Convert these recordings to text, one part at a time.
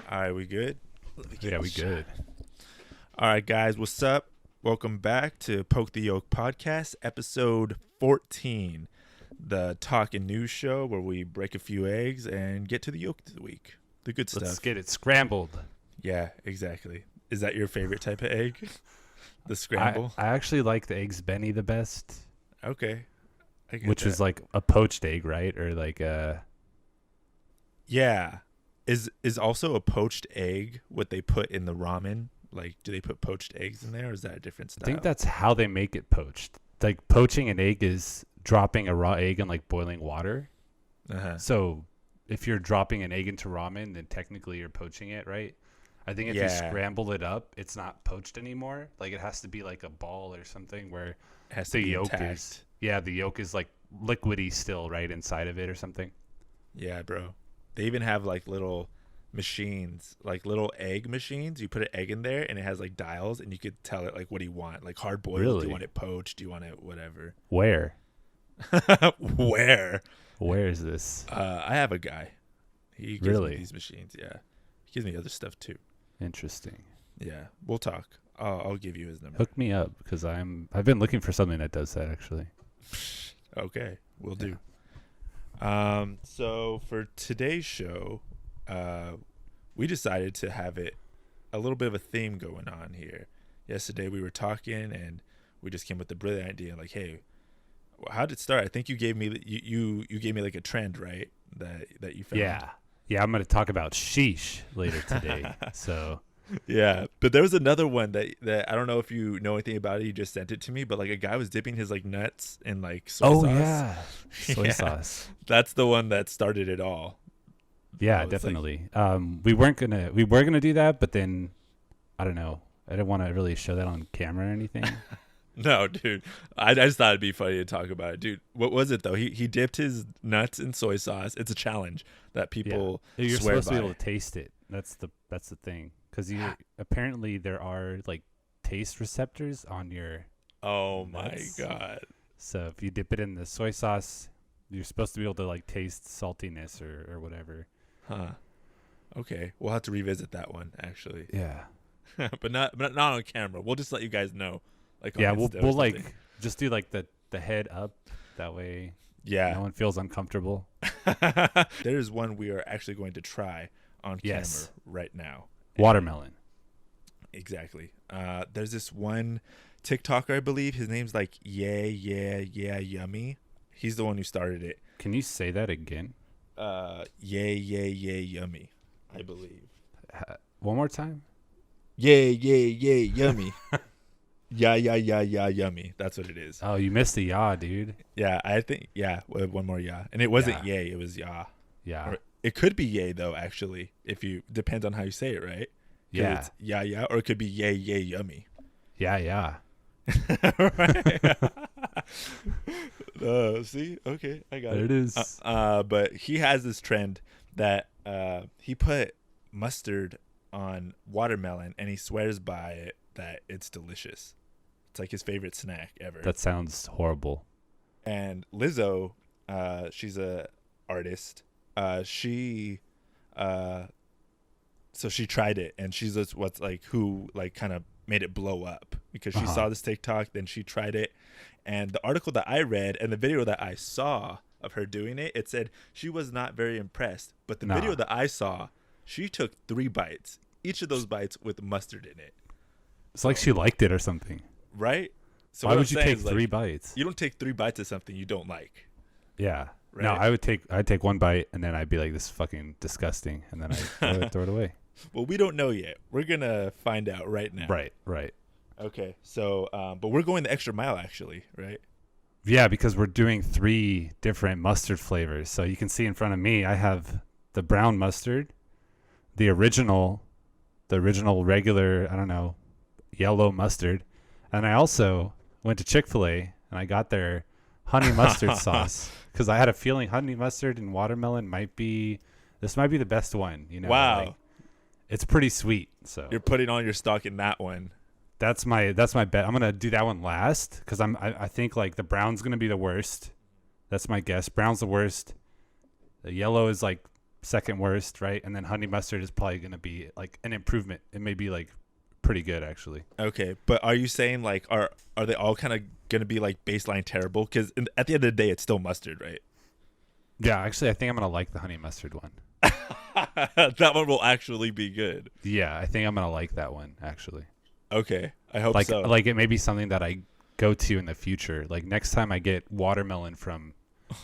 All right, we good? Yeah, we good. All right, guys, what's up? Welcome back to Poke the Yolk podcast, episode 14, the talk and news show where we break a few eggs and get to the yolk of the week. The good stuff. Let's get it scrambled. Yeah, exactly. Is that your favorite type of egg? The scramble? I actually like the eggs Benny the best. Okay. Which is like a poached egg, right? Or like a... Yeah. Is also a poached egg what they put in the ramen? Like, do they put poached eggs in there, or is that a different style? I think that's how they make it poached. Like, poaching an egg is dropping a raw egg in, like, boiling water. Uh-huh. So, if you're dropping an egg into ramen, then technically you're poaching it, right? I think if you scramble it up, it's not poached anymore. Like, it has to be, like, a ball or something where It has the to be yolk intact. is... Yeah, the yolk is, like, liquidy still, right, inside of it or something. Yeah, bro. They even have like little machines, like little egg machines. You put an egg in there and it has like dials and you could tell it like what do you want? Like hard boiled, Really? do you want it poached, do you want it whatever? Where? Where? Where is this? I have a guy. He gives me these machines, yeah. He gives me other stuff too. Interesting. Yeah, we'll talk. I'll give you his number. Hook me up because I've been looking for something that does that actually. Okay, we'll do. So for today's show, we decided to have it a little bit of a theme going on here. Yesterday we were talking and we just came with the brilliant idea like, hey, how did it start? I think you gave me you gave me like a trend, right? That you found. Yeah. I'm going to talk about sheesh later today. So yeah, but there was another one that I don't know if you know anything about it. You just sent it to me, but like a guy was dipping his like nuts in like soy sauce. Yeah, soy sauce. That's the one that started it all. Yeah, definitely. We were gonna do that, but then I don't know. I didn't want to really show that on camera or anything. No, dude. I just thought it'd be funny to talk about it, dude. What was it though? He dipped his nuts in soy sauce. It's a challenge that people You're swear supposed by. to be able to taste it. That's the thing. Because apparently there are like taste receptors on your nuts. My god! So if you dip it in the soy sauce, you're supposed to be able to like taste saltiness or whatever. Huh? Okay, we'll have to revisit that one actually. Yeah. but not on camera. We'll just let you guys know. Like Yeah, on we'll Insta or like something. just do like the head up. That way, Yeah. no one feels uncomfortable. There's one we are actually going to try on camera right now. Watermelon. Exactly. There's this one TikToker, I believe. His name's like yeah yummy. He's the one who started it. Can you say that again? Yeah yummy, I believe. One more time. Yeah yummy. yeah yummy. That's what it is. Oh, you missed the ya, dude. Yeah, I think one more yeah, and it wasn't yay, it was ya. Yeah. Or it could be yay though, actually. If you depends on how you say it, right? Yeah. It's yeah, or it could be yay yummy. Yeah. Right. See, okay, I got There it. it is. But he has this trend that he put mustard on watermelon, and he swears by it that it's delicious. It's like his favorite snack ever. That sounds horrible. And Lizzo, she's a artist. She tried it, and she's just who kind of made it blow up because she saw this TikTok, then she tried it, and the article that I read and the video that I saw of her doing it, it said she was not very impressed. But the video that I saw, she took 3 bites, each of those bites with mustard in it. It's like she liked it or something. Right? So why would you take 3 bites? You don't take 3 bites of something you don't like. Yeah. Right? No, I'd take 1 bite and then I'd be like, this is fucking disgusting, and then I'd throw it away. Well, we don't know yet. We're gonna find out right now. Right. Okay. So, but we're going the extra mile, actually, right? Yeah, because we're doing 3 different mustard flavors. So you can see in front of me, I have the brown mustard, the original regular, I don't know, yellow mustard, and I also went to Chick-fil-A and I got their honey mustard sauce because I had a feeling honey mustard and watermelon might be the best one. You know, wow, like, it's pretty sweet. So you're putting all your stock in that one. That's my bet. I'm gonna do that one last because I think like the brown's gonna be the worst. That's my guess. Brown's the worst. The yellow is like second worst, right? And then honey mustard is probably going to be like an improvement. It may be like pretty good actually. Okay, but are you saying like are they all kind of gonna be like baseline terrible? Because at the end of the day, it's still mustard, right? Yeah, actually, I think I'm going to like the honey mustard one. That one will actually be good. Yeah, I think I'm going to like that one actually. Okay, I hope Like so. like it may be something that I go to in the future. Like next time I get watermelon from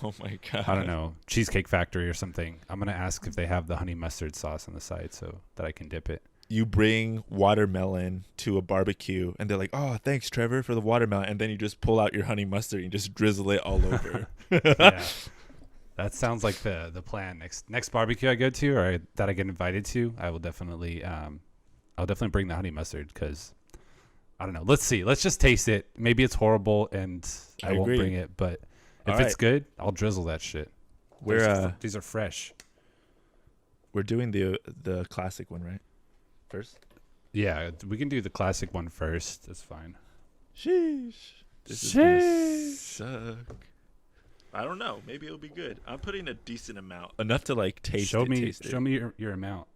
Oh my god. I don't know, Cheesecake Factory or something, I'm going to ask if they have the honey mustard sauce on the side so that I can dip it. You bring watermelon to a barbecue and they're like, "Oh, thanks Trevor for the watermelon." And then you just pull out your honey mustard and just drizzle it all over. Yeah. That sounds like the plan. Next barbecue I go to or that I get invited to, I will definitely I'll definitely bring the honey mustard cuz I don't know. Let's see. Let's just taste it. Maybe it's horrible and I won't agree. bring it, but if All it's right. good, I'll drizzle that shit. These are fresh. We're doing the classic one, right? First? Yeah, we can do the classic one first. That's fine. Sheesh. This is gonna suck. I don't know. Maybe it'll be good. I'm putting a decent amount. Enough to like taste Show it. me Taste show it. me your amount.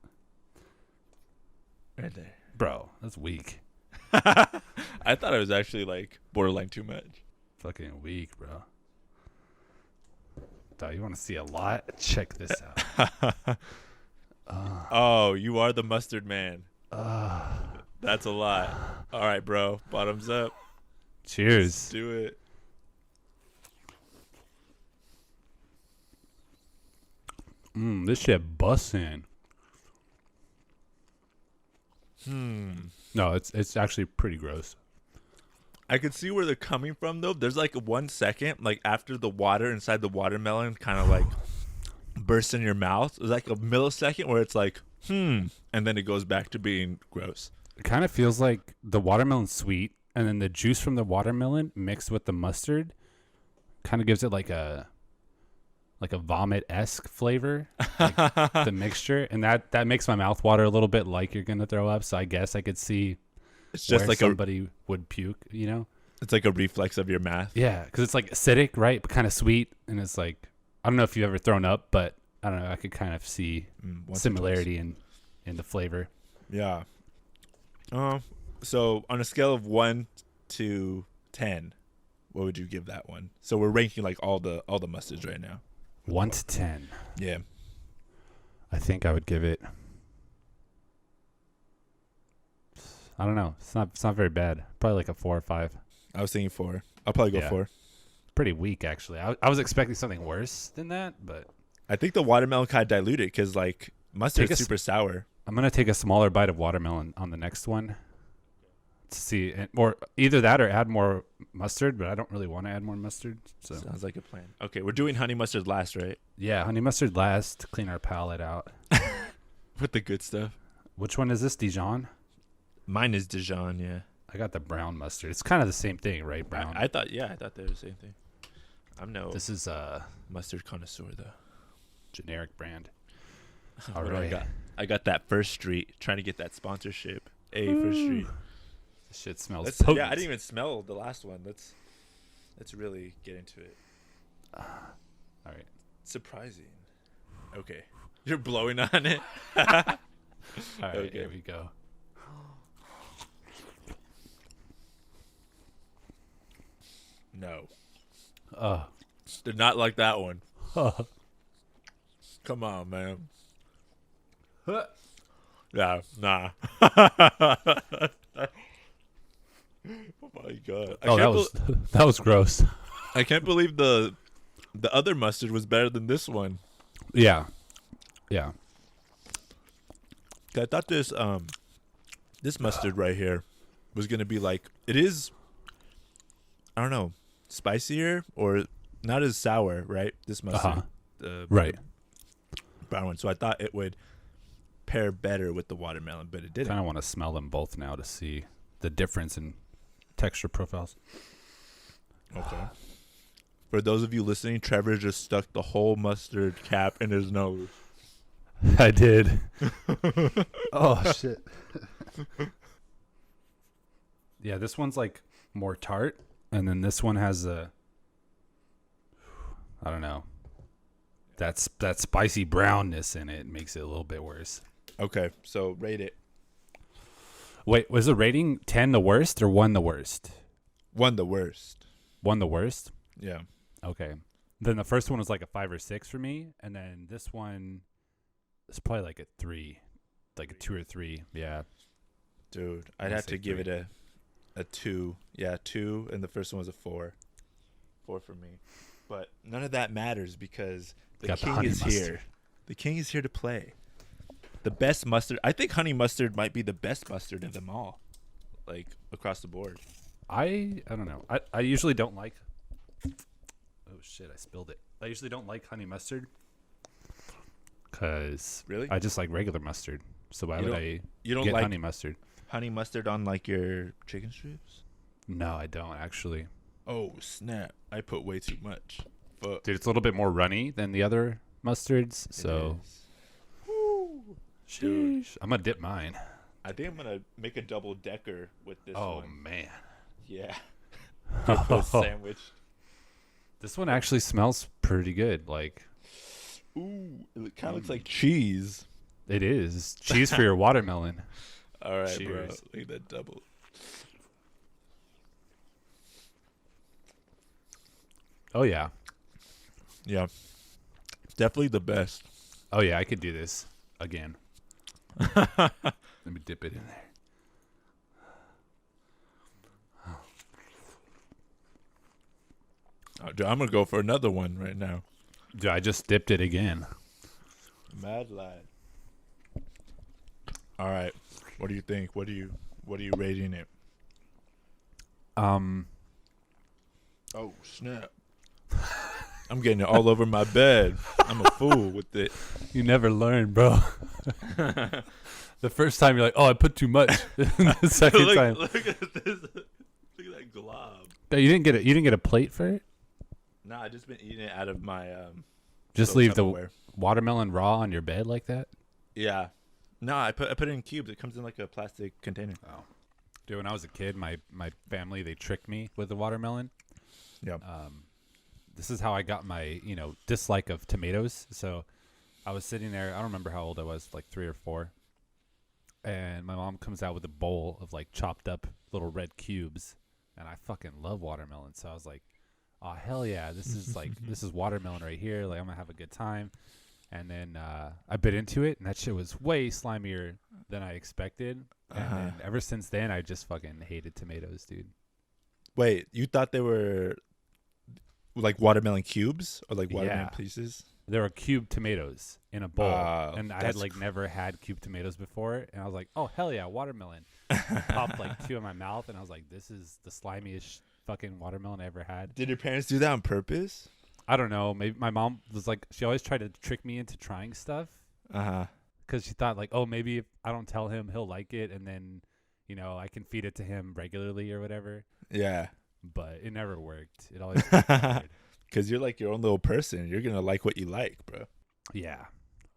Right there. Bro, that's weak. I thought it was actually like borderline too much. Fucking weak, bro. Dog, you want to see a lot? Check this out. Oh, you are the mustard man. That's a lot. All right, bro. Bottoms up. Cheers. Do it. This shit bussin'. No, it's actually pretty gross. I could see where they're coming from though. There's like 1 second, like after the water inside the watermelon kind of like bursts in your mouth. There's like a millisecond where it's like, and then it goes back to being gross. It kind of feels like the watermelon's sweet, and then the juice from the watermelon mixed with the mustard kind of gives it like a vomit-esque flavor, like the mixture, and that makes my mouth water a little bit like you're gonna throw up. So I guess I could see It's just where like somebody would puke, you know? it's like a reflex of your mouth. Yeah, because it's like acidic, right? But kind of sweet, and it's like I don't know if you've ever thrown up, but I don't know. I could kind of see Once or similarity in the flavor. twice. Yeah. So on a scale of 1 to 10, what would you give that one? So we're ranking like all the mustards right now. 1 to 10. Yeah. I think I would give it. I don't know. It's not very bad. Probably like a 4 or 5. I was thinking 4. I'll probably go Yeah. 4. Pretty weak actually. I was expecting something worse than that, but I think the watermelon kind of diluted because like mustard's Take a super sour. I'm gonna take a smaller bite of watermelon on the next one to see, or either that or add more mustard. But I don't really want to add more mustard. So Sounds like a plan. Okay, we're doing honey mustard last, right? yeah, honey mustard last to clean our palate out. With the good stuff. Which one is this, Dijon? Mine is Dijon, yeah. I got the brown mustard. It's kind of the same thing, right? Brown. I thought they were the same thing. I'm no This is a mustard connoisseur though. generic brand. What All do right. I got that First Street, trying to get that sponsorship. First Street. This shit smells Let's, potent. yeah, I didn't even smell the last one. Let's really get into it. All right. Surprising. Okay. You're blowing on it. All right, Okay. here we go. No. Oh. Did not like that one. Come on, man. Yeah, nah. Oh my god. That was gross. I can't believe the other mustard was better than this one. Yeah. Yeah. I thought this mustard right here was gonna be like, it is, I don't know, spicier or not as sour, right? This mustard, Right. brown one. So I thought it would pair better with the watermelon, but it I didn't. kind of want to smell them both now to see the difference in texture profiles. Okay. For those of you listening, Trevor just stuck the whole mustard cap in his nose. I did. Oh shit. Yeah, this one's like more tart, and then this one has a, I don't know. that spicy brownness in it makes it a little bit worse. Okay, so rate it. Wait, was the rating 10 the worst or 1 the worst? 1 the worst. 1 the worst? Yeah. Okay. Then the first one was like a 5 or 6 for me, and then this one is probably like a 3, like a 2 or 3. Yeah. Dude, I'd have to give it a 2. Yeah, 2, and the first one was a 4. 4 for me. But none of that matters because the king is here. The king is here to play. The best mustard. I think honey mustard might be the best mustard of them all, like across the board. I don't know. I usually don't like. Oh shit! I spilled it. I usually don't like honey mustard because Really? I just like regular mustard. So why would I You don't get like honey mustard? honey mustard on like your chicken strips? No, I don't actually. Oh snap! I put way too much. Fuck. Dude, it's a little bit more runny than the other mustards. So Dude. sheesh. I'm gonna dip mine. I think I'm gonna make a double decker with this Oh one. man. Yeah. Get those sandwiched. This one actually smells pretty good. Like, Ooh, it kind of looks like cheese. it is cheese for your watermelon. All right, Cheers. bro. Look at that double. Oh yeah. Yeah. Definitely the best. Oh yeah. I could do this again. Let me dip it in there. Oh, dude, I'm gonna go for another one right now. Dude, I just dipped it again. Mad lad. All right. What do you think? What are you rating it? Um. Oh snap! I'm getting it all over my bed. I'm a fool with it. You never learn, bro. The first time you're like, "Oh, I put too much." The second time, Look at this. Look at that glob. oh, you didn't get it. You didn't get a plate for it. Nah, I just been eating it out of my Just little leave the Tupperware. watermelon raw on your bed like that. Yeah. No, I put it in cubes. It comes in like a plastic container. Oh, dude, when I was a kid, my family they tricked me with the watermelon. Yeah. This is how I got my dislike of tomatoes. So I was sitting there. I don't remember how old I was, like 3 or 4. And my mom comes out with a bowl of like chopped up little red cubes, and I fucking love watermelon. So I was like, "Oh hell yeah, this is like this is watermelon right here. Like I'm gonna have a good time." And then I bit into it, and that shit was way slimier than I expected. And then ever since then, I just fucking hated tomatoes, dude. Wait, you thought they were like watermelon cubes or like watermelon Yeah. pieces? There were cubed tomatoes in a bowl, and I had that's like never had cubed tomatoes before, and I was like, "Oh hell yeah, watermelon!" Popped like 2 in my mouth, and I was like, "This is the slimiest fucking watermelon I ever had." Did your parents do that on purpose? I don't know. Maybe my mom was like, she always tried to trick me into trying stuff because she thought like, "Oh, maybe if I don't tell him, he'll like it, and then I can feed it to him regularly or whatever." Yeah. But it never worked. It always backfired. Because you're like your own little person. You're gonna like what you like, bro. Yeah.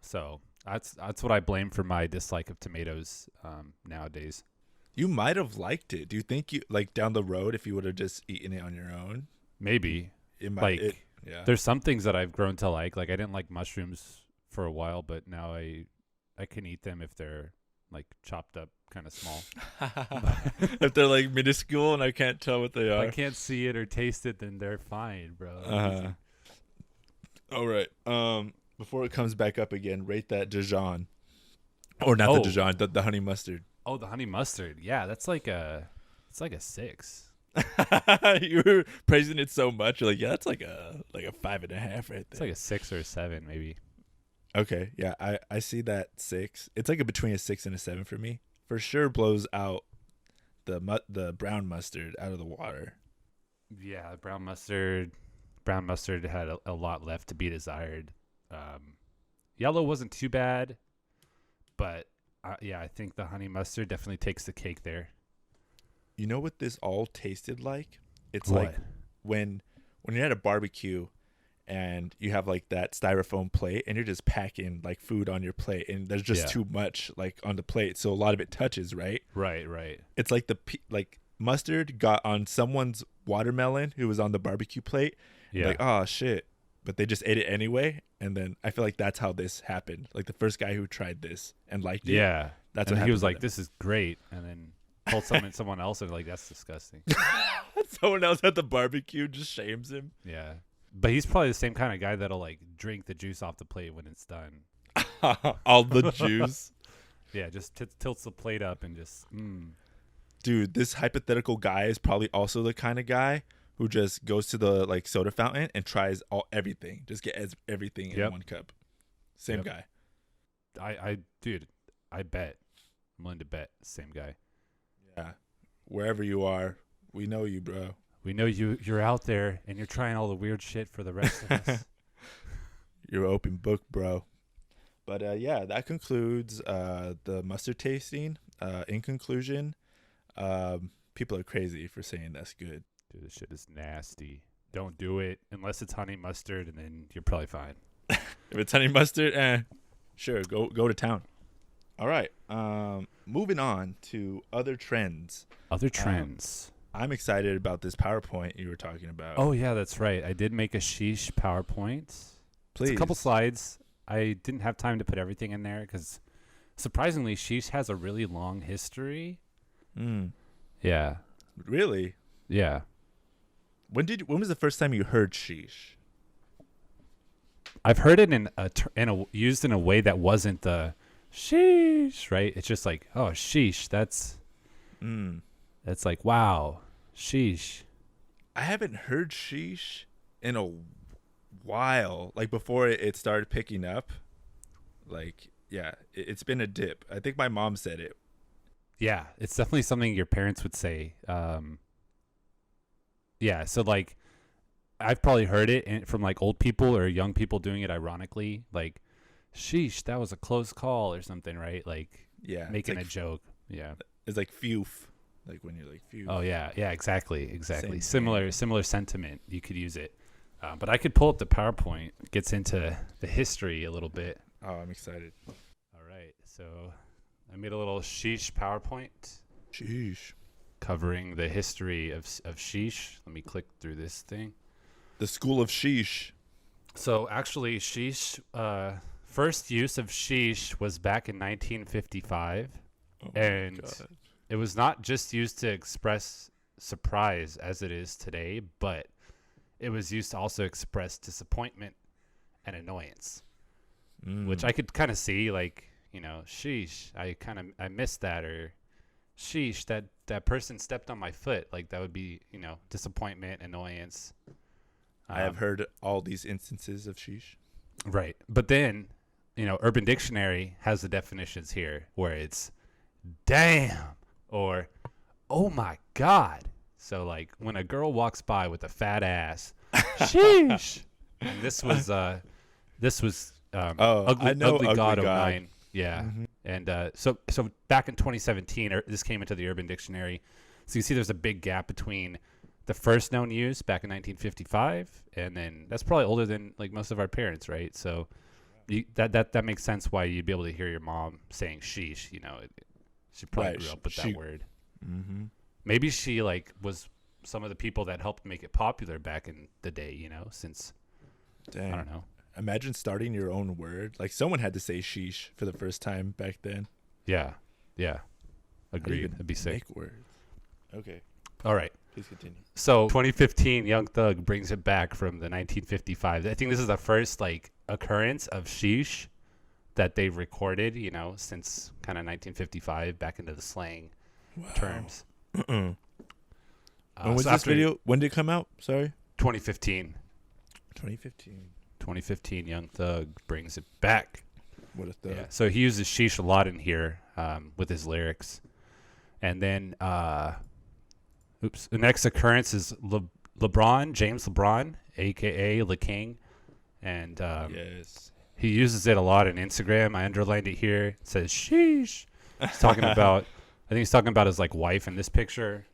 So that's what I blame for my dislike of tomatoes nowadays. You might have liked it. Do you think you like down the road if you would have just eaten it on your own? Maybe. It might. Like, Yeah. there's some things that I've grown to like. Like I didn't like mushrooms for a while, but now I can eat them if they're like chopped up kind of small. If they're like minuscule and I can't tell what they If are. I can't see it or taste it, then they're fine, bro. All right. Before it comes back up again, rate that Dijon, or not the Dijon, the honey mustard. Oh, the honey mustard. Yeah, it's like a 6. You were praising it so much. You're like, yeah, that's like a 5.5 right there. It's like a 6 or a 7, maybe. Okay, yeah, I see that 6. It's like between a 6 and a 7 for me. For sure, blows out the brown mustard out of the water. Yeah, brown mustard had a lot left to be desired. Yellow wasn't too bad, but I think the honey mustard definitely takes the cake there. You know what this all tasted like? It's What? like when you're at a barbecue and you have like that styrofoam plate and you're just packing like food on your plate and there's just too much like on the plate, so a lot of it touches, right? Right. It's like like mustard got on someone's watermelon who was on the barbecue plate. Yeah. Like, oh shit. but they just ate it anyway. And then I feel like that's how this happened. Like the first guy who tried this and liked it. Yeah. That's and what he was happened like, "This is great," and then told someone else, and like, "That's disgusting." Someone else at the barbecue just shames him. Yeah, but he's probably the same kind of guy that'll like drink the juice off the plate when it's done. All the juice. Yeah, just tilts the plate up and just. Dude, this hypothetical guy is probably also the kind of guy who just goes to the like soda fountain and tries everything. Just get everything in one cup. Same guy. Dude, I bet. I'm willing to bet. Same guy. Yeah. Wherever you are, we know you, bro. We know you're out there and you're trying all the weird shit for the rest of us. You're open book, bro. But yeah, that concludes the mustard tasting. In conclusion, people are crazy for saying that's good. Dude, this shit is nasty. Don't do it unless it's honey mustard, and then you're probably fine. If it's honey mustard, sure, go to town. All right. Moving on to other trends. Other trends. I'm excited about this PowerPoint you were talking about. Oh yeah, that's right. I did make a sheesh PowerPoint. Please. It's a couple slides. I didn't have time to put everything in there because surprisingly, sheesh has a really long history. Yeah. Really? Yeah. When was the first time you heard sheesh? I've heard it used in a way that wasn't the sheesh, right? It's just like, oh, sheesh. That's like, wow, sheesh. I haven't heard sheesh in a while. Like before it started picking up. Like, yeah, it's been a dip. I think my mom said it. Yeah, it's definitely something your parents would say. Yeah, so like I've probably heard it from like old people or young people doing it ironically, like, sheesh, that was a close call or something, right? Like, yeah, making like, a joke. Yeah, it's like phew, like when you're like phew. Oh yeah, exactly. Same Similar sentiment. You could use it, but I could pull up the PowerPoint. It gets into the history a little bit. Oh, I'm excited. All right, so I made a little sheesh PowerPoint. Sheesh. Covering the history of sheesh. Let me click through this thing. The school of sheesh. So actually, sheesh, first use of sheesh was back in 1955, and it was not just used to express surprise as it is today, but it was used to also express disappointment and annoyance, which I could kind of see, like, you know, sheesh, I missed that, or sheesh, that person stepped on my foot. Like, that would be, you know, disappointment, annoyance. I have heard all these instances of sheesh. Right. But then, you know, Urban Dictionary has the definitions here where it's damn or oh my God. So, like, when a girl walks by with a fat ass, sheesh. And this was ugly God 09. Yeah. Mm-hmm. And so back in 2017, this came into the Urban Dictionary. So you see there's a big gap between the first known use back in 1955, and then that's probably older than like most of our parents, right? So that makes sense why you'd be able to hear your mom saying sheesh. You know, she probably grew up with that word. Mm-hmm. Maybe she like was some of the people that helped make it popular back in the day. You know, since I don't know. Imagine starting your own word. Like someone had to say sheesh for the first time back then. Yeah. Agreed. That'd be sick. Make words. Okay. All right. Please continue. So 2015, Young Thug brings it back from the 1955. I think this is the first like occurrence of sheesh that they've recorded, you know, since kind of 1955 back into the slang terms. When was this video? When did it come out? Sorry. 2015. 2015, Young Thug brings it back. What a thug. Yeah, so he uses sheesh a lot in here with his lyrics. And then, the next occurrence is James LeBron, a.k.a. Le King. And yes, he uses it a lot on Instagram. I underlined it here. It says sheesh. He's talking about, I think he's talking about his like wife in this picture.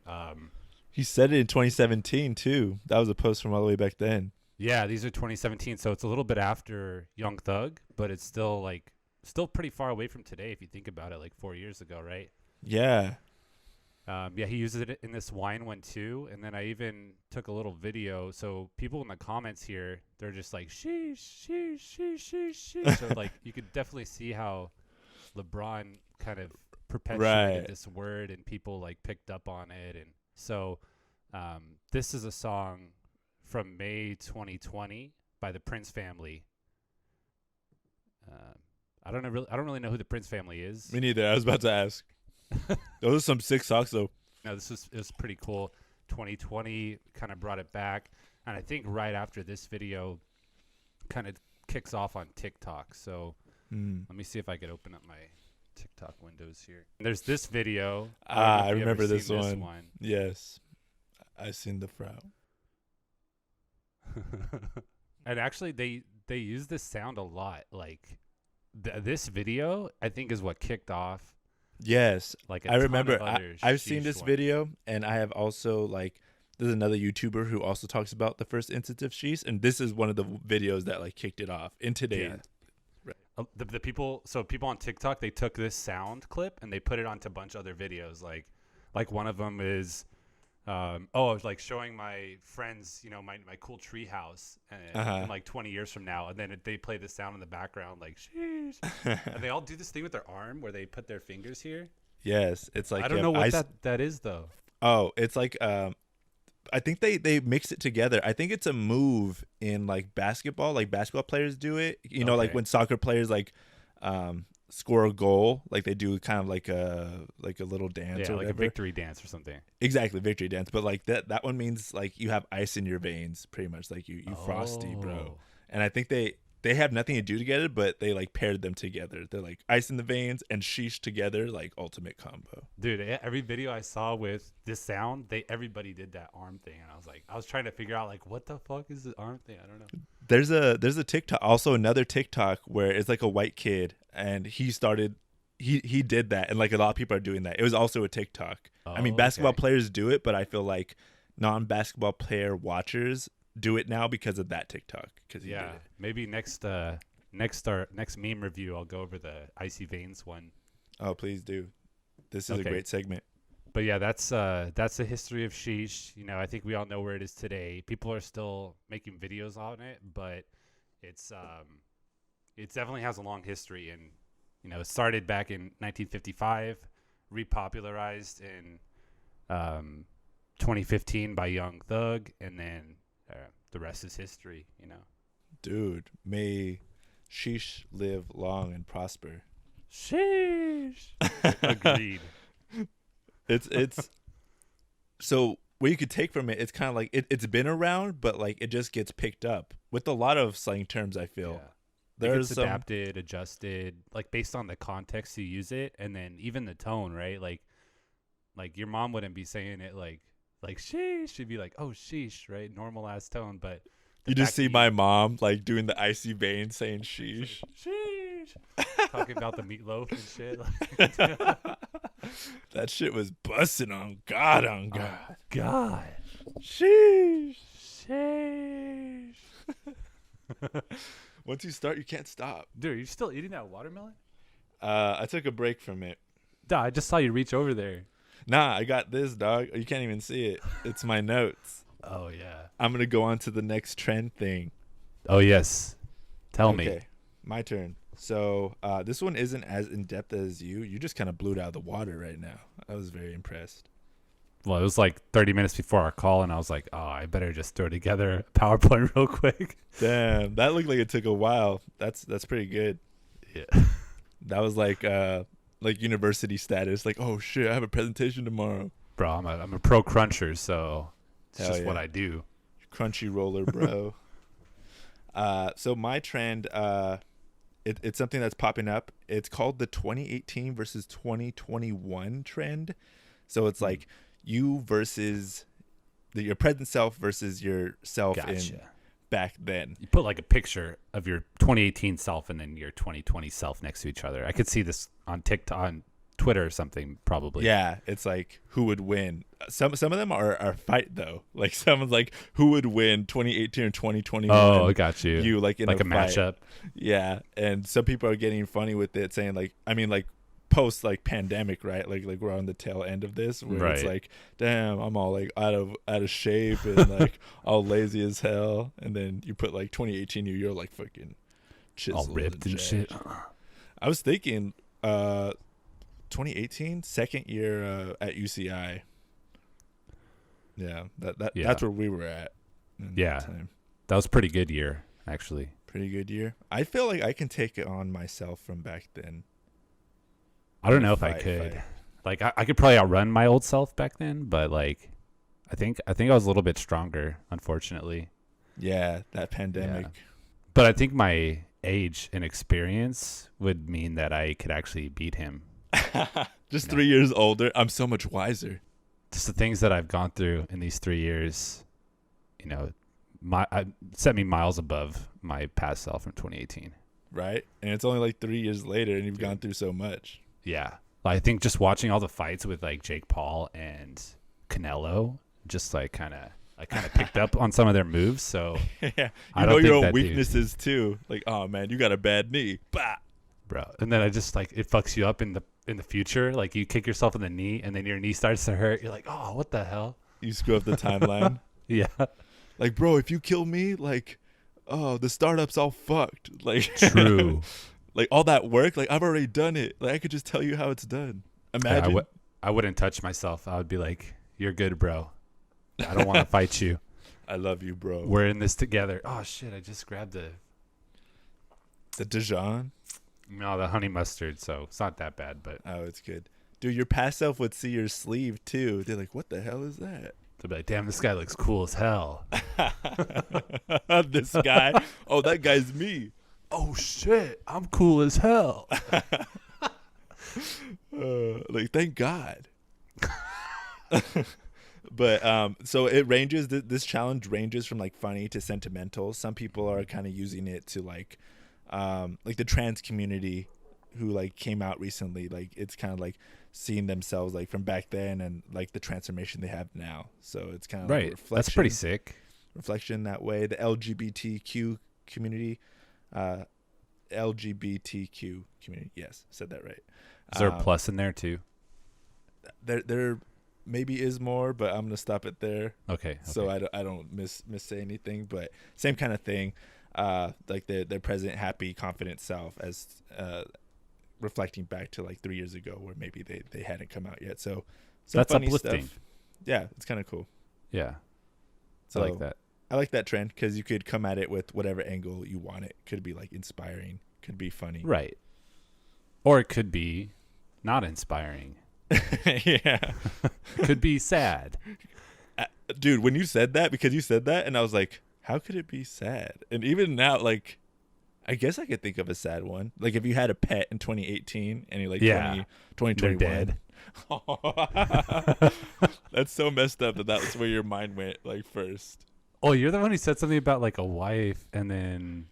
He said it in 2017 too. That was a post from all the way back then. Yeah, these are 2017, so it's a little bit after Young Thug, but it's still pretty far away from today if you think about it, like 4 years ago, right? Yeah. Yeah, he uses it in this wine one too. And then I even took a little video. So people in the comments here, they're just like, sheesh, sheesh, sheesh, sheesh, sheesh. So like you could definitely see how LeBron kind of perpetuated Right. this word and people like picked up on it. And so this is a song from May 2020 by the Prince family. I don't really know who the Prince family is. Me neither. I was about to ask. Those are some sick socks, though. No, it was pretty cool. 2020 kind of brought it back, and I think right after this video, kind of kicks off on TikTok. So let me see if I could open up my TikTok windows here. There's this video. I remember this one. Yes, I seen the Frau. And actually, they use this sound a lot. Like this video, I think, is what kicked off. Yes, like I remember. I've seen this video, and I have also like. There's another YouTuber who also talks about the first instance of sheesh, and this is one of the videos that like kicked it off in today. Yeah. Right. The people on TikTok, they took this sound clip and they put it onto a bunch of other videos. Like one of them is, I was like showing my friends, my cool tree house, in like 20 years from now, and then they play the sound in the background, like sheesh, and they all do this thing with their arm where they put their fingers here. Yes, it's like I don't know what that is though. Oh, it's like I think they mix it together. I think it's a move in like basketball. Like basketball players do it. Like when soccer players like score a goal, like they do kind of like a little dance or like whatever. a victory dance or something. Exactly, victory dance. But like that one means like you have ice in your veins, pretty much. Like you frosty, bro. And I think they have nothing to do together, but they like paired them together. They're like ice in the veins and sheesh together, like ultimate combo. Dude, every video I saw with this sound, everybody did that arm thing, and I was trying to figure out like what the fuck is the arm thing? I don't know. There's a TikTok, also another TikTok where it's like a white kid, and he did that, and like a lot of people are doing that. It was also a TikTok. I mean, basketball players do it, but I feel like non-basketball player watchers do it now because of that TikTok. Because did it. Maybe next meme review, I'll go over the icy veins one. Oh, please do. This is a great segment. But yeah, that's the history of sheesh. I think we all know where it is today. People are still making videos on it, but it definitely has a long history, and it started back in 1955, repopularized in 2015 by Young Thug, and then the rest is history. Dude, may sheesh live long and prosper. Sheesh. Agreed. It's so what you could take from it, it's kind of like it's been around, but like it just gets picked up with a lot of slang terms. I feel there's adapted, adjusted, like based on the context you use it, and then even the tone, right? Like your mom wouldn't be saying it like sheesh. She'd be like, oh sheesh, right? Normal ass tone, but you just see my mom like doing the icy vein saying sheesh. Sheesh. Talking about the meatloaf and shit. That shit was busting on God. Oh, God. Sheesh. Sheesh. Once you start, you can't stop. Dude, are you still eating that watermelon? I took a break from it. Duh, I just saw you reach over there. Nah, I got this, dog. You can't even see it. It's my notes. Oh, yeah. I'm going to go on to the next trend thing. Oh, yes. Tell me. Okay, my turn. So this one isn't as in-depth as you. You just kind of blew it out of the water right now. I was very impressed. Well, it was like 30 minutes before our call, and I was like, oh, I better just throw together a PowerPoint real quick. Damn, that looked like it took a while. That's pretty good. Yeah. That was like university status. Like, oh, shit, I have a presentation tomorrow. Bro, I'm a pro cruncher, so it's just what I do. Crunchy roller, bro. So my trend, it's something that's popping up. It's called the 2018 versus 2021 trend. So it's like you versus your present self versus yourself in back then. You put like a picture of your 2018 self and then your 2020 self next to each other. I could see this on TikTok, on Twitter or something, probably. Yeah, it's like who would win. Some of them are fight though. Like someone's like who would win 2018 or 2021. Oh, I got you. You like in like a fight. matchup. Yeah, and some people are getting funny with it, saying like, I mean, like post like pandemic, right? Like we're on the tail end of this, where it's Right. like, damn, I'm all like out of shape and like all lazy as hell. And then you put like 2018, you're like fucking All chiseled ripped and shit. jacked. I was thinking, 2018, second year at UCI. Yeah, Yeah. that's where we were at. In Yeah. that time. That was a pretty good year, actually. Pretty good year. I feel like I can take it on myself from back then. I don't know if I Fight. could. Like I could probably outrun my old self back then, but like I think I was a little bit stronger, unfortunately. Yeah, that pandemic. Yeah. But I think my age and experience would mean that I could actually beat him. Just No. 3 years older. I'm so much wiser. Just the things that I've gone through in these 3 years, you know, I set me miles above my past self from 2018. Right? And it's only like 3 years later and you've gone through so much. Yeah. I think just watching all the fights with like Jake Paul and Canelo, just like I kind of picked up on some of their moves. So Yeah. I You don't know your think own that dude- weaknesses too. Like, oh man, you got a bad knee. Bah. bro, and then I just like it fucks you up in the future. Like you kick yourself in the knee, and then your knee starts to hurt. You're like, oh, what the hell? You screw up the timeline. Yeah. Like, bro, if you kill me, like, oh, the startup's all fucked. Like, True. like all that work, like I've already done it. Like I could just tell you how it's done. Imagine. Yeah, I wouldn't touch myself. I would be like, you're good, bro. I don't want to fight you. I love you, bro. We're in this together. Oh shit! I just grabbed The Dijon. the honey mustard, so it's not that bad. But Oh, it's good. Dude, your past self would see your sleeve too. They're like, what the hell is that? they'll be like, damn, this guy looks cool as hell. This guy. Oh, that guy's me. Oh shit, I'm cool as hell. Like, thank God. But so it ranges. This challenge ranges from like funny to sentimental. Some people are kind of using it to like the trans community who like came out recently. Like it's kind of like seeing themselves like from back then and like the transformation they have now. So it's kind of like a Right, reflection. that's pretty sick. Reflection that way. The LGBTQ community, LGBTQ community. Yes, said that right. Is there a plus in there too? There maybe is more, but I'm gonna stop it there. Okay. So I don't miss say anything. But same kind of thing. Like their present, happy, confident self as reflecting back to like 3 years ago where maybe they hadn't come out yet. So That's funny uplifting. stuff. Yeah, it's kind of cool. Yeah, So I like that. I like that trend because you could come at it with whatever angle you want. It could be like inspiring, could be funny. Right. Or it could be not inspiring. Yeah. Could be sad. Dude, when you said that, because you said that, and I was like, how could it be sad? And even now, like, I guess I could think of a sad one. Like if you had a pet in 2018 and you're like Yeah. 2021. They're dead. That's so messed up that was where your mind went like first. Oh, you're the one who said something about like a wife and then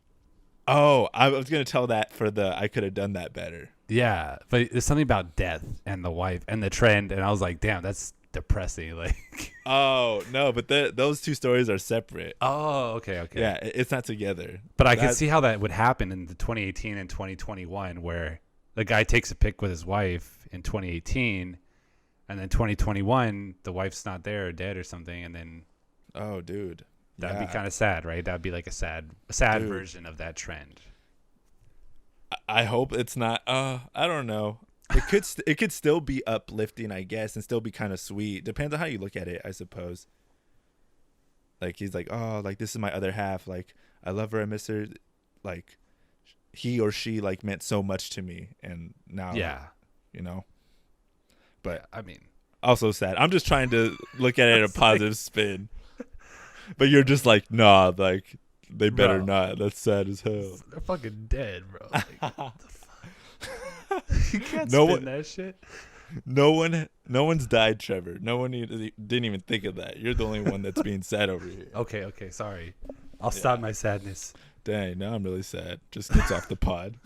Oh, I was going to tell that for I could have done that better. yeah, but there's something about death and the wife and the trend, and I was like, damn, that's depressing. Like, Oh, no, but those two stories are separate. oh, okay. Yeah, it's not together. But I could see how that would happen in the 2018 and 2021, where the guy takes a pic with his wife in 2018, and then 2021, the wife's not there or dead or something, and then Oh, dude. that'd Yeah. be kind of sad, right? That'd be like a sad Dude. version of that trend. I hope it's not. I don't know. It could still be uplifting, I guess, and still be kind of sweet. Depends on how you look at it, I suppose. Like he's like, oh, like this is my other half. Like I love her, I miss her. Like he or she like meant so much to me, and now, Yeah, you know. But I mean, also sad. I'm just trying to look at it in a positive spin. But you're just like, nah, like they better Bro. not. That's sad as hell. they're fucking dead, bro. Like, what the fuck? You can't No spin one- that shit. No one's died, Trevor. No one didn't even think of that. You're the only one that's being sad over here. Okay, sorry. I'll stop my sadness. Dang, now I'm really sad. Just gets off the pod.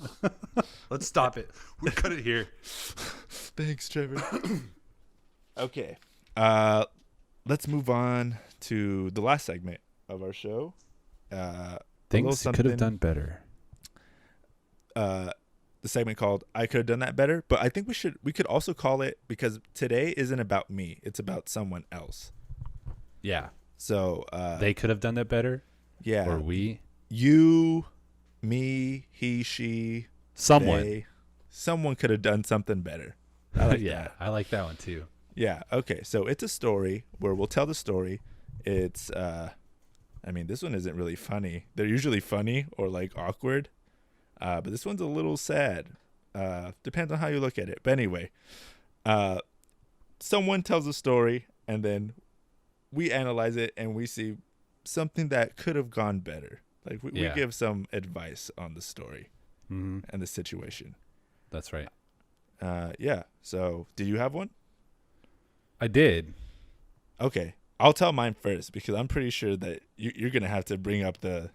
Let's stop it. We'll cut it here. Thanks, Trevor. Okay. Let's move on to the last segment of our show. Things you could have something- done better. the segment called "I Could Have Done That Better," but I think we could also call it, because today isn't about me; it's about someone else. Yeah. So They could have done that better. yeah, Or we. you, me, he, she, Someone. they, someone could have done something better. I like Yeah, that. I like that one too. Yeah. Okay. So it's a story where we'll tell the story. It's I mean, this one isn't really funny. They're usually funny or like awkward. But this one's a little sad. Depends on how you look at it. But anyway, someone tells a story and then we analyze it and we see something that could have gone better. Like we give some advice on the story Mm-hmm. and the situation. That's right. Yeah. So do you have one? I did. Okay. I'll tell mine first because I'm pretty sure that you're going to have to bring up the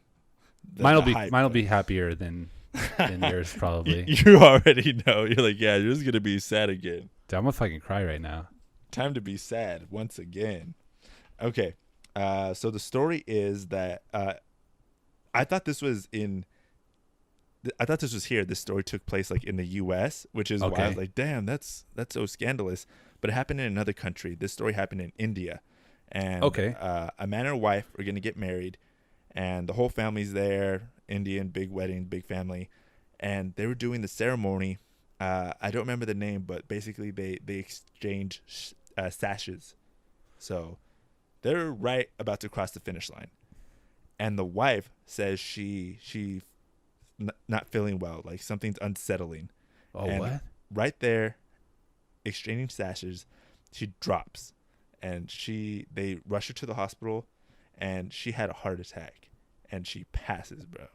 Mine'll be happier than yours probably. You already know. You're like, yeah, yours going to be sad again. Dude, I'm gonna fucking cry right now. Time to be sad once again. Okay. So the story is that I thought this was here. This story took place like in the U.S., which is why I was like, damn, that's so scandalous. But it happened in another country. This story happened in India. And a man and a wife are going to get married, and the whole family's there. Indian, big wedding, big family. And they were doing the ceremony. I don't remember the name, but basically they exchange sashes. So they're right about to cross the finish line. And the wife says she not feeling well, like something's unsettling. Oh, and what? Right there, exchanging sashes, she drops. And they rush her to the hospital, and she had a heart attack, and she passes, bro.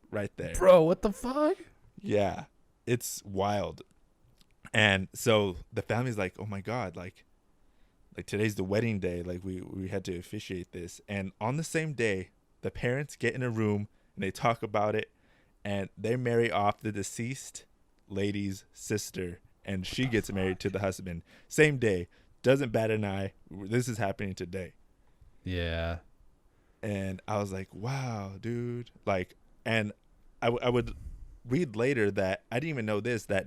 Right there. Bro, what the fuck? Yeah, it's wild. And so the family's like, oh my God, like today's the wedding day. Like we had to officiate this. And on the same day, the parents get in a room and they talk about it, and they marry off the deceased lady's sister, and she gets married to the husband. Same day. Doesn't bat an eye. This is happening today. Yeah. And I was like, wow, dude. Like, and I would read later that I didn't even know this, that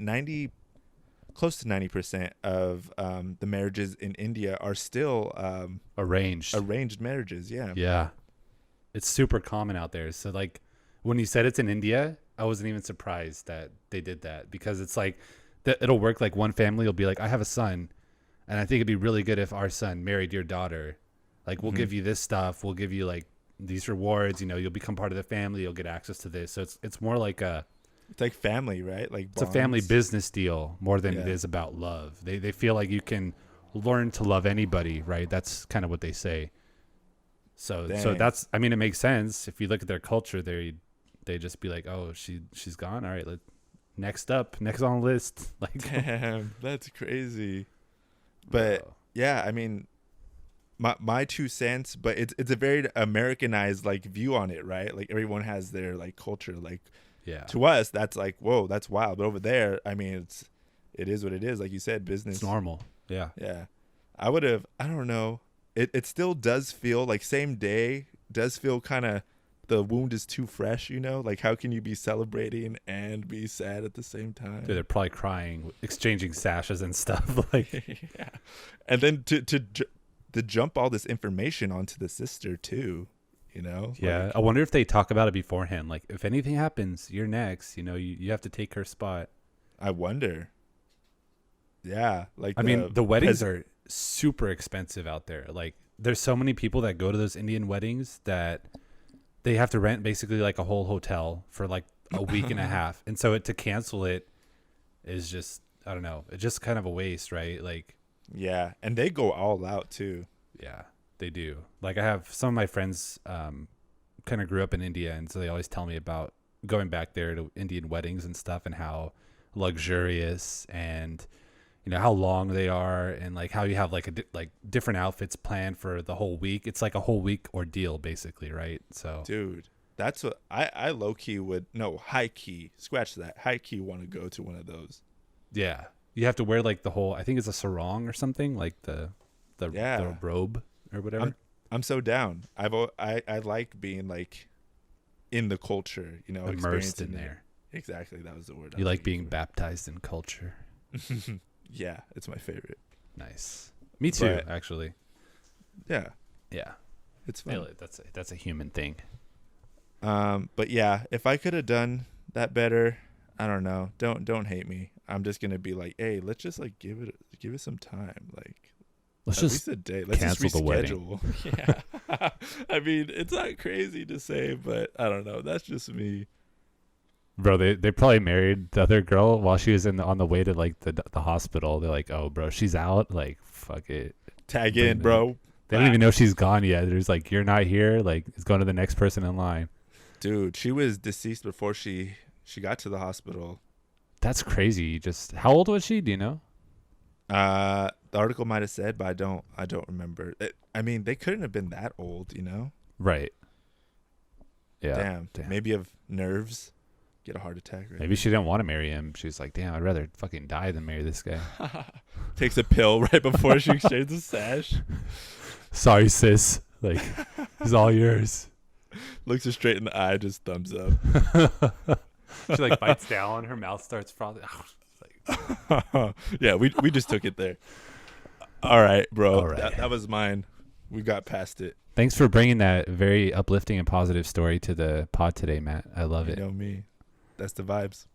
close to 90% of the marriages in India are still arranged marriages. Yeah. Yeah. It's super common out there. So like when you said it's in India, I wasn't even surprised that they did that, because it's like it'll work. Like one family will be like, I have a son, and I think it'd be really good if our son married your daughter. Like, we'll give you this stuff. We'll give you like these rewards. You know, you'll become part of the family. You'll get access to this. So it's more like it's like family, right? Like it's a family business deal more than it is about love. They feel like you can learn to love anybody, right? That's kind of what they say. So that's, I mean, it makes sense. If you look at their culture, they just be like, oh, she's gone. All right, next on the list. Like, damn, that's crazy. But yeah, I mean, my 2 cents, but it's a very Americanized like view on it, right? Like everyone has their like culture. Like, to us, that's like, whoa, that's wild. But over there, I mean, it is what it is. Like you said, business. It's normal. Yeah. Yeah. I don't know. It still does feel like same day does feel kind of, the wound is too fresh, you know? Like, how can you be celebrating and be sad at the same time? Dude, they're probably crying, exchanging sashes and stuff. Like, yeah. And then to jump all this information onto the sister too, you know? Yeah. Like, I wonder if they talk about it beforehand. Like, if anything happens, you're next. You know, you have to take her spot. I wonder. Yeah. Like, I mean, the weddings are super expensive out there. Like, there's so many people that go to those Indian weddings that they have to rent basically like a whole hotel for like a week and a half. And so to cancel it is just, I don't know, it's just kind of a waste, right? Like, yeah. And they go all out too. Yeah, they do. Like, I have some of my friends kind of grew up in India, and so they always tell me about going back there to Indian weddings and stuff, and how luxurious and, you know, how long they are, and like how you have like different outfits planned for the whole week. It's like a whole week ordeal basically, right? So dude, that's what I low key high key, scratch that, high key want to go to one of those. Yeah, you have to wear like the whole, I think it's a sarong or something, like the robe or whatever. I'm so down. I like being like in the culture, you know, immersed in there. Exactly. That was the word. You like being baptized in culture. Yeah, it's my favorite. Nice. Me too, But, actually. yeah, Yeah. it's fun. That's a human thing. But yeah, if I could have done that better, I don't know. Don't hate me. I'm just gonna be like, hey, let's just like give it some time. Like, Let's at just least a day. Let's just cancel the wedding. reschedule. Yeah. I mean, it's not crazy to say, but I don't know. That's just me. Bro, they probably married the other girl while she was on the way to like the hospital. They're like, oh, bro, she's out. Like, fuck it. Tag in, bro. They don't even know she's gone yet. There's like, you're not here. Like, it's going to the next person in line. Dude, she was deceased before she got to the hospital. That's crazy. Just how old was she? Do you know? The article might have said, but I don't remember. I mean, they couldn't have been that old, you know? Right. Yeah. Damn. Maybe of nerves. Get a heart attack. Right? Maybe she didn't want to marry him. She's like, damn, I'd rather fucking die than marry this guy. Takes a pill right before she exchanges the sash. Sorry, sis. Like, it's all yours. Looks her straight in the eye, just thumbs up. She like bites down. Her mouth starts frothing. Yeah, we just took it there. All right, bro. All right. That was mine. We got past it. Thanks for bringing that very uplifting and positive story to the pod today, Matt. I love it. You know me. That's the vibes.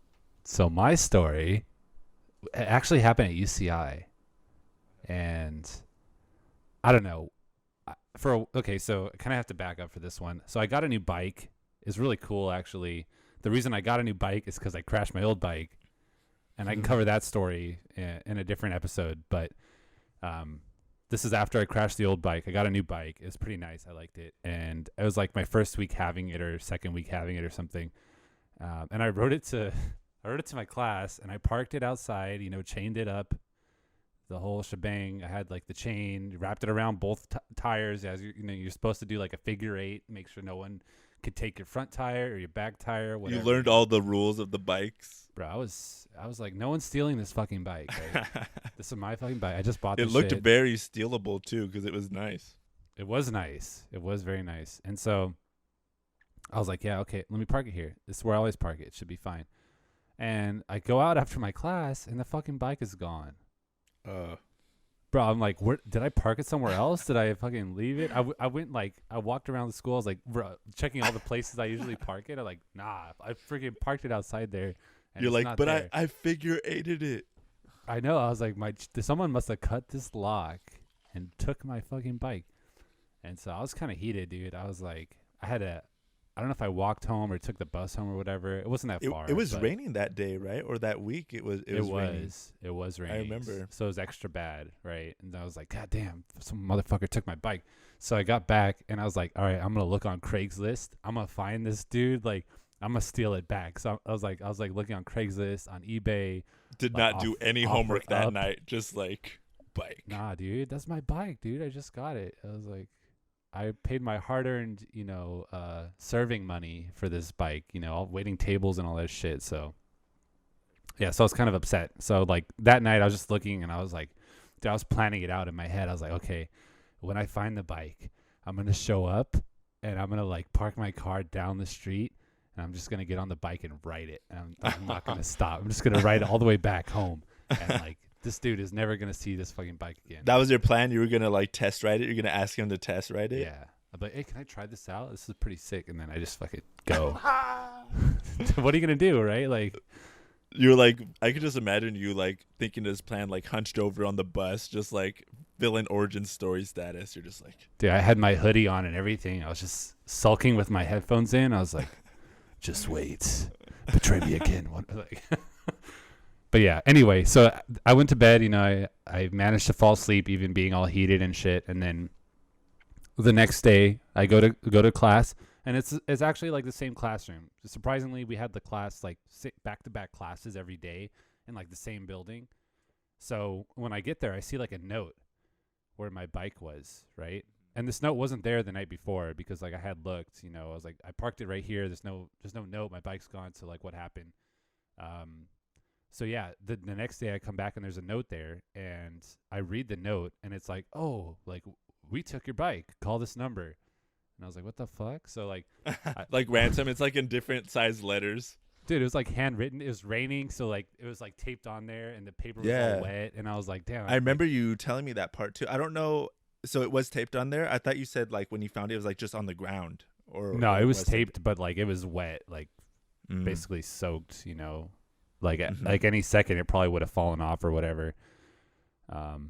So my story actually happened at UCI, and I don't know. So I kind of have to back up for this one. So I got a new bike. It's really cool, actually. The reason I got a new bike is because I crashed my old bike, and I can cover that story in a different episode. But this is after I crashed the old bike. I got a new bike. It was pretty nice. I liked it, and it was like my first week having it or second week having it or something. And I rode it to my class, and I parked it outside, chained it up, the whole shebang. I had like the chain, wrapped it around both tires, as you're supposed to do, like a figure eight, make sure no one could take your front tire or your back tire, whatever. You learned all the rules of the bikes. Bro, I was like, no one's stealing this fucking bike. Right? This is my fucking bike. I just bought this It looked shit. very stealable too, because it was nice. It was nice. It was very nice. And so I was like, yeah, okay, let me park it here. This is where I always park it. It should be fine. And I go out after my class, and the fucking bike is gone. Bro, I'm like, where did I park it somewhere else? Did I fucking leave it? I went, like, I walked around the school. I was like, bro, checking all the places I usually park it. I'm like, nah, I freaking parked it outside there. And You're it's like, not but there. I figure eighted it. I know. I was like, someone must have cut this lock and took my fucking bike. And so I was kind of heated, dude. I was like, I don't know if I walked home or took the bus home or whatever. It wasn't that far. It was raining that day, right? Or that week. It was raining. It was raining. I remember. So it was extra bad, right? And I was like, God damn, some motherfucker took my bike. So I got back, and I was like, all right, I'm going to look on Craigslist. I'm going to find this dude. Like, I'm going to steal it back. So I was like looking on Craigslist, on eBay. Did not do any homework that night. Just like, bike. Nah, dude, that's my bike, dude. I just got it. I was like, I paid my hard-earned, serving money for this bike, all waiting tables and all that shit. So, yeah, so I was kind of upset. So, like, that night I was just looking, and I was like, dude, I was planning it out in my head. I was like, okay, when I find the bike, I'm going to show up, and I'm going to, like, park my car down the street, and I'm just going to get on the bike and ride it. And I'm not going to stop. I'm just going to ride it all the way back home. And, like, this dude is never going to see this fucking bike again. That was your plan? You were going to, like, test ride it? You're going to ask him to test ride it? Yeah. I'm like, hey, can I try this out? This is pretty sick. And then I just fucking go. What are you going to do, right? Like, you're like, I could just imagine you, like, thinking this plan, like, hunched over on the bus, just, like, villain origin story status. You're just like... Dude, I had my hoodie on and everything. I was just sulking with my headphones in. I was like, just wait. Betray me again. But yeah, anyway, so I went to bed, I managed to fall asleep even being all heated and shit. And then the next day I go to class, and it's actually like the same classroom. Surprisingly, we had the class like back-to-back classes every day in like the same building. So when I get there, I see like a note where my bike was, right? And this note wasn't there the night before because like I had looked, I was like, I parked it right here. There's no note. My bike's gone. So like what happened? So yeah, the next day I come back and there's a note there, and I read the note, and it's like, oh, like, we took your bike. Call this number. And I was like, what the fuck? So like, like ransom. It's like in different size letters. Dude, it was like handwritten. It was raining, so like it was like taped on there, and the paper was all wet. And I was like, damn. I remember you telling me that part too. I don't know. So it was taped on there. I thought you said like when you found it, it was like just on the ground. No, it was taped, but like it was wet, like basically soaked. You know, like like any second, it probably would have fallen off or whatever.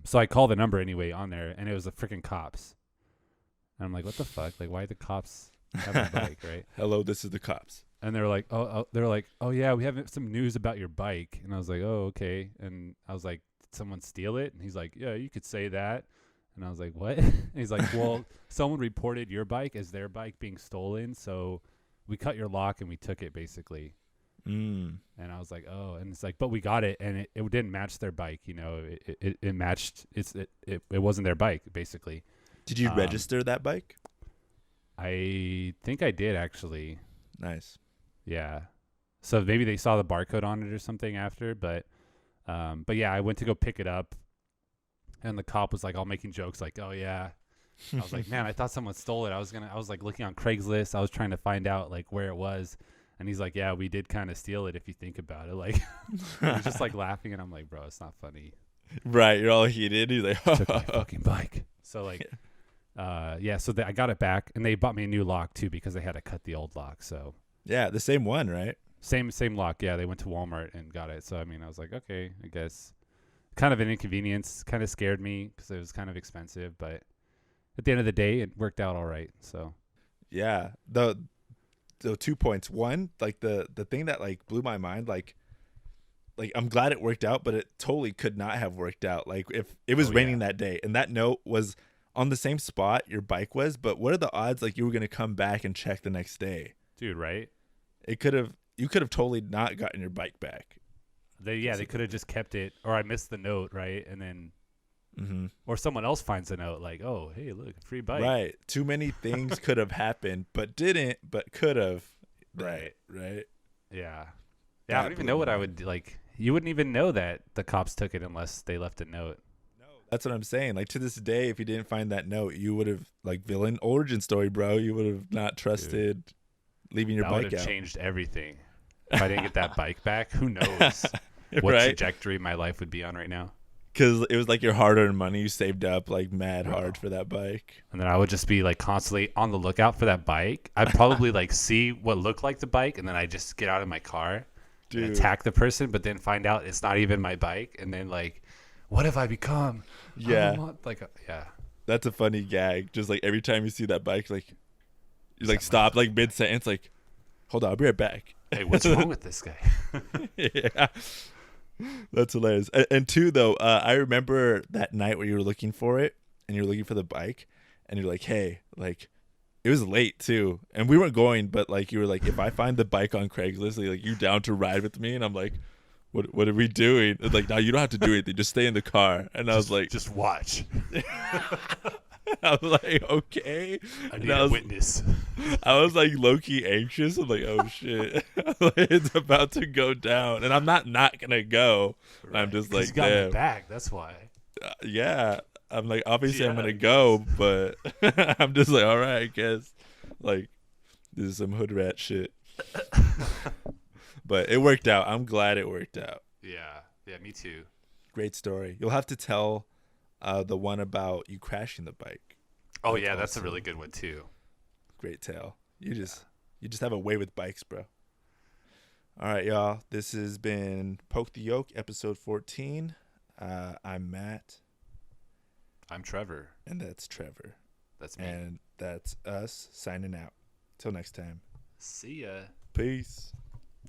So I called the number anyway on there, and it was the freaking cops. And I'm like, what the fuck? Like, why the cops have my bike, right? Hello, this is the cops. And they're like, oh yeah, we have some news about your bike. And I was like, oh, okay. And I was like, did someone steal it? And he's like, yeah, you could say that. And I was like, what? And he's like, well, someone reported your bike as their bike being stolen, so we cut your lock and we took it basically. And I was like, oh, and it's like, but we got it, and it didn't match their bike. You know, it matched. It wasn't their bike basically. Did you register that bike? I think I did actually. Nice. Yeah. So maybe they saw the barcode on it or something after, but yeah, I went to go pick it up, and the cop was like all making jokes like, oh yeah. I was like, man, I thought someone stole it. I was like looking on Craigslist. I was trying to find out like where it was. And he's like, yeah, we did kind of steal it if you think about it. Like, he was just like laughing, and I'm like, bro, it's not funny. Right, you're all heated. He's like, took my fucking bike. So like, yeah. So I got it back, and they bought me a new lock too because they had to cut the old lock. So yeah, the same one, right? Same lock. Yeah, they went to Walmart and got it. So I mean, I was like, okay, I guess. Kind of an inconvenience. Kind of scared me because it was kind of expensive, but at the end of the day, it worked out all right. So yeah, So 2 points. One, like the thing that like blew my mind, like I'm glad it worked out, but it totally could not have worked out. Like if it was raining that day and that note was on the same spot your bike was, but what are the odds like you were going to come back and check the next day? Dude, right? You could have totally not gotten your bike back. They could have just kept it, or I missed the note, right? And then or someone else finds the note like, oh, hey, look, free bike. Right. Too many things could have happened, but didn't, but could have. Right. Yeah. I don't even know what I would like. You wouldn't even know that the cops took it unless they left a note. No, that's what I'm saying. Like to this day, if you didn't find that note, you would have like villain origin story, bro. You would have not trusted leaving your bike out. That would have changed everything. If I didn't get that bike back, who knows what trajectory my life would be on right now. Because it was like your hard-earned money you saved up like mad hard for that bike. And then I would just be like constantly on the lookout for that bike. I'd probably like see what looked like the bike, and then I just get out of my car and attack the person, but then find out it's not even my bike. And then like, what have I become? Yeah. Yeah. That's a funny gag. Just like every time you see that bike, like you like stop like mid-sentence, like, hold on, I'll be right back. Hey, what's wrong with this guy? Yeah. That's hilarious. And two, though, I remember that night where you were looking for it and you were looking for the bike and you're like, hey, like it was late too. And we weren't going, but like you were like, if I find the bike on Craigslist, like you down to ride with me? And I'm like, what are we doing? It's like, no, you don't have to do anything. Just stay in the car. And I was like, just watch. I was like, okay. I need a witness. I was like low-key anxious. I'm like, oh shit. It's about to go down. And I'm not gonna go. Right. I'm just like, you got my back, that's why. Yeah. I'm like, obviously I'm gonna go, but I'm just like, all right, I guess. Like, this is some hood rat shit. But it worked out. I'm glad it worked out. Yeah, me too. Great story. You'll have to tell the one about you crashing the bike. Oh yeah, that's a really good one too. Great tale. You just have a way with bikes, bro. All right, y'all. This has been Poke the Yolk, episode 14. I'm Matt. I'm Trevor. And that's Trevor. That's me. And that's us signing out. Till next time. See ya. Peace.